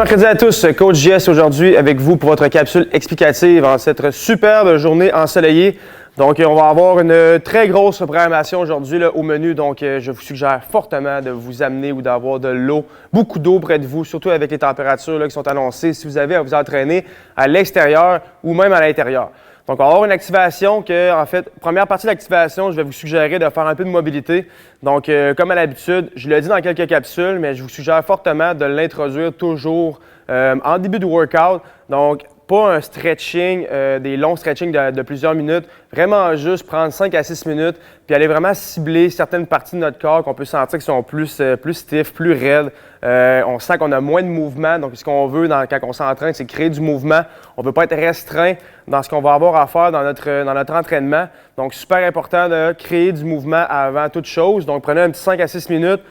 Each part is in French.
mercredi à tous, Coach JS aujourd'hui avec vous pour votre capsule explicative en cette superbe journée ensoleillée. Donc, on va avoir une très grosse programmation aujourd'hui au menu. Donc, je vous suggère fortement de vous amener ou d'avoir de l'eau, beaucoup d'eau près de vous, surtout avec les températures qui sont annoncées si vous avez à vous entraîner à l'extérieur ou même à l'intérieur. Donc, on va avoir une activation que, en fait, première partie de l'activation, je vais vous suggérer de faire un peu de mobilité. Donc, comme à l'habitude, je l'ai dit dans quelques capsules, mais je vous suggère fortement de l'introduire toujours en début de workout. Donc, pas un stretching, des longs stretching de plusieurs minutes, vraiment juste prendre 5 à 6 minutes puis aller vraiment cibler certaines parties de notre corps qu'on peut sentir qui sont plus stiff, plus raides. On sent qu'on a moins de mouvement. Donc, ce qu'on veut quand on s'entraîne, c'est créer du mouvement. On ne veut pas être restreint dans ce qu'on va avoir à faire dans notre entraînement. Donc, super important de créer du mouvement avant toute chose. Donc, prenez un petit 5 à 6 minutes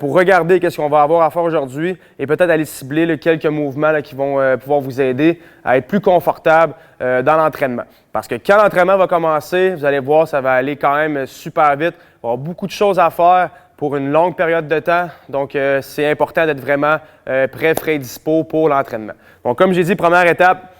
pour regarder qu'est-ce qu'on va avoir à faire aujourd'hui et peut-être aller cibler quelques mouvements qui vont pouvoir vous aider à être plus confortable dans l'entraînement. Parce que quand l'entraînement va commencer, vous allez voir, ça va aller quand même super vite. Il va y avoir beaucoup de choses à faire pour une longue période de temps. Donc, c'est important d'être vraiment prêt, frais et dispo pour l'entraînement. Donc, comme j'ai dit, première étape,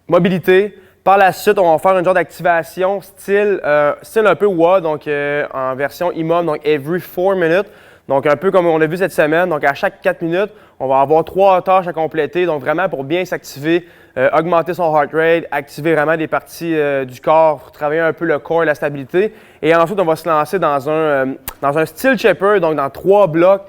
mobilité. Par la suite, on va faire une genre d'activation style un peu WOD, donc en version IMOM, donc every 4 minutes. Donc, un peu comme on l'a vu cette semaine. Donc, à chaque 4 minutes, on va avoir 3 tâches à compléter. Donc, vraiment pour bien s'activer, augmenter son heart rate, activer vraiment des parties du corps, travailler un peu le corps et la stabilité. Et ensuite, on va se lancer dans un style shaper, donc dans 3 blocs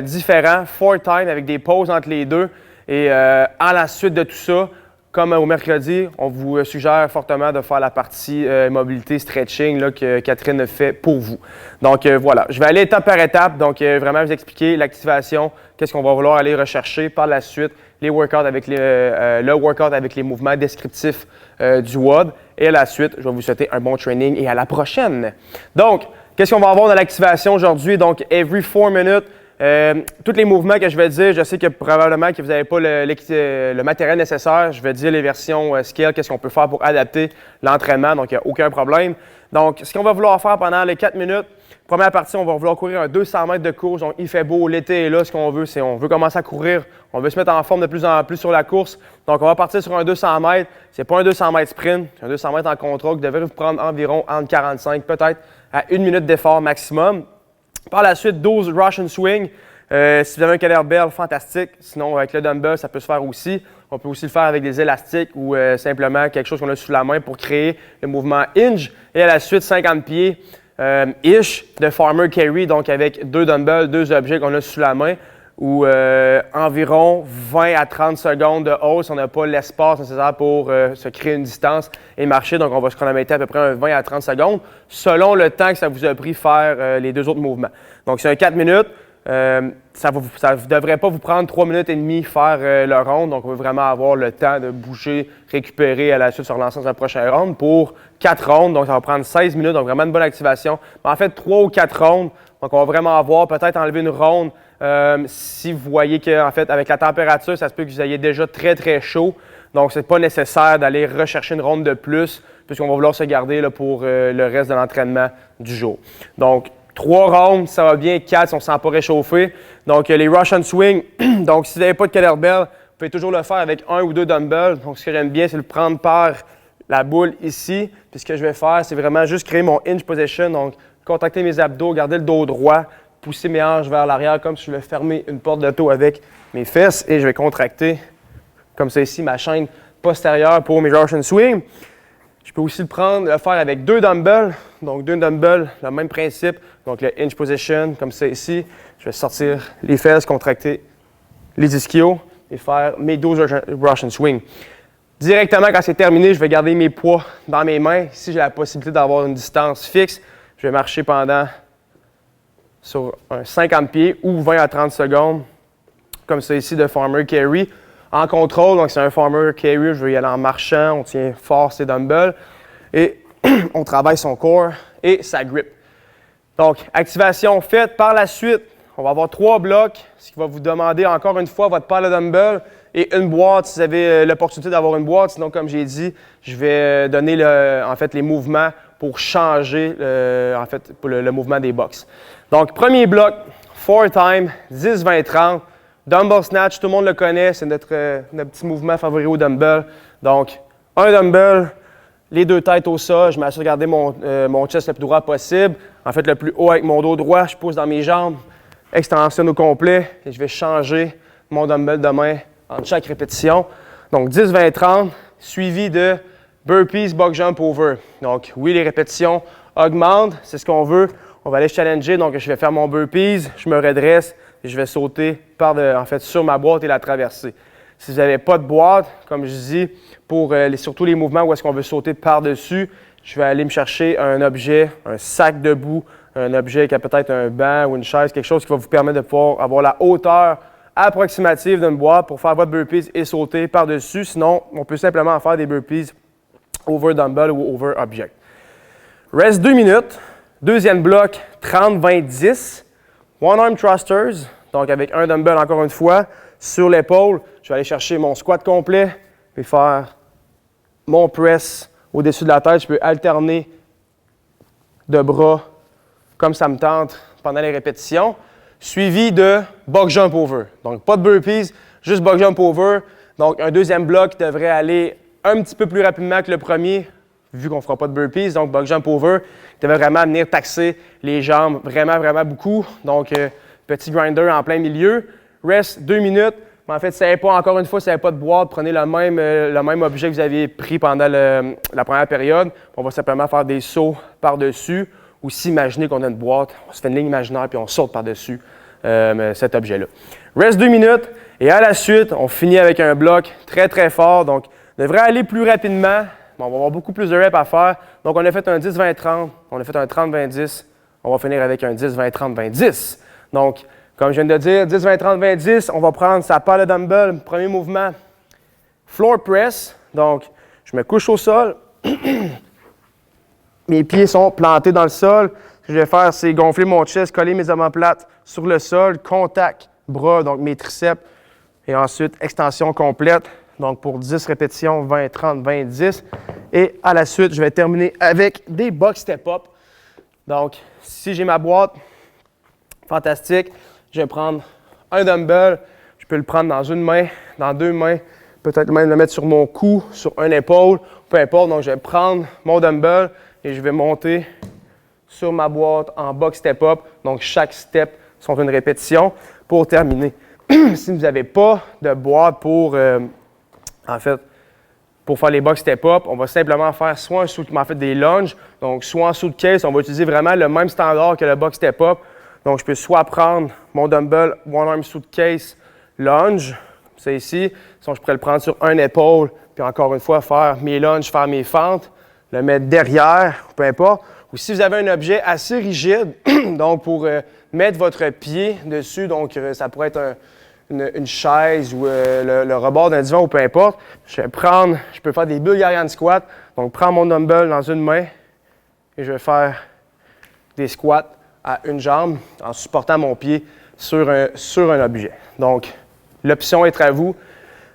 différents, 4 times avec des pauses entre les deux. Et à la suite de tout ça, comme au mercredi, on vous suggère fortement de faire la partie mobilité, stretching là, que Catherine fait pour vous. Donc voilà, je vais aller étape par étape, donc vraiment vous expliquer l'activation, qu'est-ce qu'on va vouloir aller rechercher par la suite, les workouts avec le workout avec les mouvements descriptifs du WOD. Et à la suite, je vais vous souhaiter un bon training et à la prochaine. Donc, qu'est-ce qu'on va avoir dans l'activation aujourd'hui? Donc, every 4 minutes. Tous les mouvements que je vais dire, je sais que probablement que vous n'avez pas le matériel nécessaire. Je vais dire les versions scale, qu'est-ce qu'on peut faire pour adapter l'entraînement, donc il n'y a aucun problème. Donc, ce qu'on va vouloir faire pendant les 4 minutes, première partie, on va vouloir courir un 200 mètres de course. Donc, il fait beau, l'été est là, ce qu'on veut, c'est on veut commencer à courir, on veut se mettre en forme de plus en plus sur la course. Donc, on va partir sur un 200 mètres. Ce n'est pas un 200 mètres sprint, c'est un 200 mètres en contrôle qui devrait vous prendre environ entre 45, peut-être à 1 minute d'effort maximum. Par la suite, 12 Russian Swing. Si vous avez un kettlebell, fantastique. Sinon, avec le dumbbell, ça peut se faire aussi. On peut aussi le faire avec des élastiques ou simplement quelque chose qu'on a sous la main pour créer le mouvement hinge. Et à la suite, 50 pieds ish de farmer carry, donc avec 2 dumbbells, 2 objets qu'on a sous la main ou environ 20 à 30 secondes de hausse. On n'a pas l'espace nécessaire pour se créer une distance et marcher. Donc, on va se chronométrer à peu près 20 à 30 secondes selon le temps que ça vous a pris faire les 2 autres mouvements. Donc, c'est un 4 minutes. Ça ne devrait pas vous prendre 3 minutes et demie faire le round. Donc, on veut vraiment avoir le temps de bouger, récupérer à la suite se relancer dans un prochain round pour 4 rounds. Donc, ça va prendre 16 minutes. Donc, vraiment une bonne activation. Mais en fait, 3 ou 4 rounds. Donc, on va vraiment avoir peut-être enlever une ronde si vous voyez qu'en fait, avec la température, ça se peut que vous ayez déjà très, très chaud. Donc, ce n'est pas nécessaire d'aller rechercher une ronde de plus puisqu'on va vouloir se garder là, pour le reste de l'entraînement du jour. Donc, 3 rounds, ça va bien. 4, si on ne se sent pas réchauffé. Donc, les Russian Swing. Donc, si vous n'avez pas de kettlebell, vous pouvez toujours le faire avec 1 ou 2 dumbbells. Donc, ce que j'aime bien, c'est le prendre par la boule ici. Puis, ce que je vais faire, c'est vraiment juste créer mon hinge position. Donc, contacter mes abdos, garder le dos droit, pousser mes hanches vers l'arrière comme si je vais fermer une porte d'auto avec mes fesses. Et je vais contracter, comme ça ici, ma chaîne postérieure pour mes Russian Swing. Je peux aussi le faire avec 2 dumbbells. Donc, 2 dumbbells, le même principe. Donc, le hinge position, comme ça ici. Je vais sortir les fesses, contracter les ischios et faire mes 12 Russian Swing. Directement, quand c'est terminé, je vais garder mes poids dans mes mains. Si j'ai la possibilité d'avoir une distance fixe, je vais marcher sur un 50 pieds ou 20 à 30 secondes, comme ça ici, de farmer carry. En contrôle, donc c'est un farmer carry, je vais y aller en marchant, on tient fort ses dumbbells et on travaille son corps et sa grip. Donc, activation faite. Par la suite, on va avoir 3 blocs, ce qui va vous demander encore une fois votre paire de dumbbells et une boîte si vous avez l'opportunité d'avoir une boîte. Sinon, comme j'ai dit, je vais donner les mouvements pour changer le mouvement des box. Donc, premier bloc, 4 time, 10, 20, 30. Dumbbell snatch, tout le monde le connaît, c'est notre petit mouvement favori au dumbbell. Donc, un dumbbell, les deux têtes au sol, je m'assure de garder mon chest le plus droit possible. En fait, le plus haut avec mon dos droit, je pousse dans mes jambes, extensionne au complet et je vais changer mon dumbbell de main entre chaque répétition. Donc, 10, 20, 30, suivi de burpees, box jump over. Donc, oui, les répétitions augmentent, c'est ce qu'on veut. On va aller challenger, donc je vais faire mon burpees, je me redresse et je vais sauter sur ma boîte et la traverser. Si vous n'avez pas de boîte, comme je dis, pour surtout les mouvements où est-ce qu'on veut sauter par-dessus, je vais aller me chercher un objet, un sac debout, un objet qui a peut-être un banc ou une chaise, quelque chose qui va vous permettre de pouvoir avoir la hauteur approximative d'une boîte pour faire votre burpees et sauter par-dessus. Sinon, on peut simplement faire des burpees over dumbbell ou over object. Reste 2 minutes. Deuxième bloc, 30, 20, 10. One arm thrusters, donc avec un dumbbell encore une fois sur l'épaule. Je vais aller chercher mon squat complet et faire mon press au-dessus de la tête. Je peux alterner de bras comme ça me tente pendant les répétitions. Suivi de box jump over. Donc pas de burpees, juste box jump over. Donc un deuxième bloc qui devrait aller un petit peu plus rapidement que le premier, vu qu'on ne fera pas de burpees. Donc box jump over, qui devrait vraiment venir taxer les jambes vraiment, vraiment beaucoup. Donc petit grinder en plein milieu. Reste 2 minutes. Mais en fait, si vous n'avez pas, encore une fois, si vous n'avez pas de boîte, prenez le même objet que vous aviez pris pendant la première période. On va simplement faire des sauts par-dessus. Ou s'imaginez qu'on a une boîte, on se fait une ligne imaginaire puis on saute par-dessus cet objet-là. Reste 2 minutes et à la suite, on finit avec un bloc très, très fort. Donc, on devrait aller plus rapidement. Bon, on va avoir beaucoup plus de reps à faire. Donc, on a fait un 10, 20, 30. On a fait un 30, 20, 10. On va finir avec un 10, 20, 30, 20, 10. Donc, comme je viens de dire, 10, 20, 30, 20, 10. On va prendre sa paire de dumbbell. Premier mouvement, floor press. Donc, je me couche au sol. Mes pieds sont plantés dans le sol. Ce que je vais faire, c'est gonfler mon chest, coller mes omoplates sur le sol, contact, bras, donc mes triceps. Et ensuite, extension complète. Donc, pour 10 répétitions, 20, 30, 20, 10. Et à la suite, je vais terminer avec des box step-up. Donc, si j'ai ma boîte, fantastique. Je vais prendre un dumbbell. Je peux le prendre dans une main, dans 2 mains. Peut-être même le mettre sur mon cou, sur une épaule, peu importe. Donc, je vais prendre mon dumbbell et je vais monter sur ma boîte en box step-up. Donc, chaque step sont une répétition pour terminer. Si vous n'avez pas de boîte pour faire les box step-up, on va simplement faire soit des lunges, donc soit en suitcase, on va utiliser vraiment le même standard que le box step-up. Donc, je peux soit prendre mon dumbbell one arm suitcase lunge, c'est ici, sinon je pourrais le prendre sur une épaule, puis encore une fois, faire mes lunges, faire mes fentes, le mettre derrière, peu importe. Ou si vous avez un objet assez rigide, donc pour mettre votre pied dessus, donc ça pourrait être une chaise ou le rebord d'un divan ou peu importe, je peux faire des Bulgarian squats. Donc, prends mon dumbbell dans une main et je vais faire des squats à une jambe en supportant mon pied sur un objet. Donc, l'option est à vous.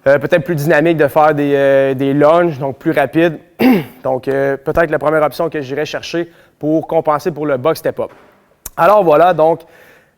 Peut-être plus dynamique de faire des lunges, donc plus rapide. Donc, peut-être la première option que j'irai chercher pour compenser pour le box step-up. Alors voilà, donc,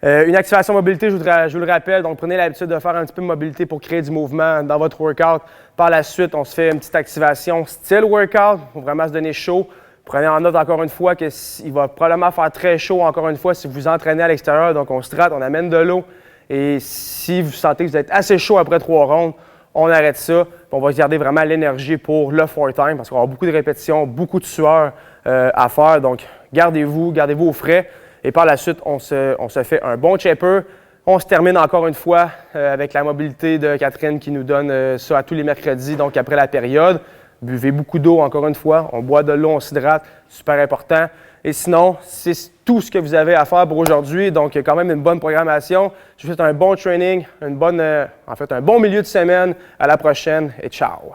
une activation mobilité, je vous le rappelle. Donc, prenez l'habitude de faire un petit peu de mobilité pour créer du mouvement dans votre workout. Par la suite, on se fait une petite activation style workout pour vraiment se donner chaud. Prenez en note encore une fois qu'il va probablement faire très chaud encore une fois si vous vous entraînez à l'extérieur. Donc, on se hydrate, on amène de l'eau. Et si vous sentez que vous êtes assez chaud après 3 rondes, on arrête ça. On va garder vraiment l'énergie pour le 4 time parce qu'on aura beaucoup de répétitions, beaucoup de sueur à faire. Donc, gardez-vous au frais. Et par la suite, on se fait un bon shaper. On se termine encore une fois avec la mobilité de Catherine qui nous donne ça à tous les mercredis, donc après la période. Buvez beaucoup d'eau, encore une fois. On boit de l'eau, on s'hydrate, super important. Et sinon, c'est tout ce que vous avez à faire pour aujourd'hui. Donc, il y a quand même une bonne programmation. Je vous souhaite un bon training, un bon milieu de semaine. À la prochaine et ciao!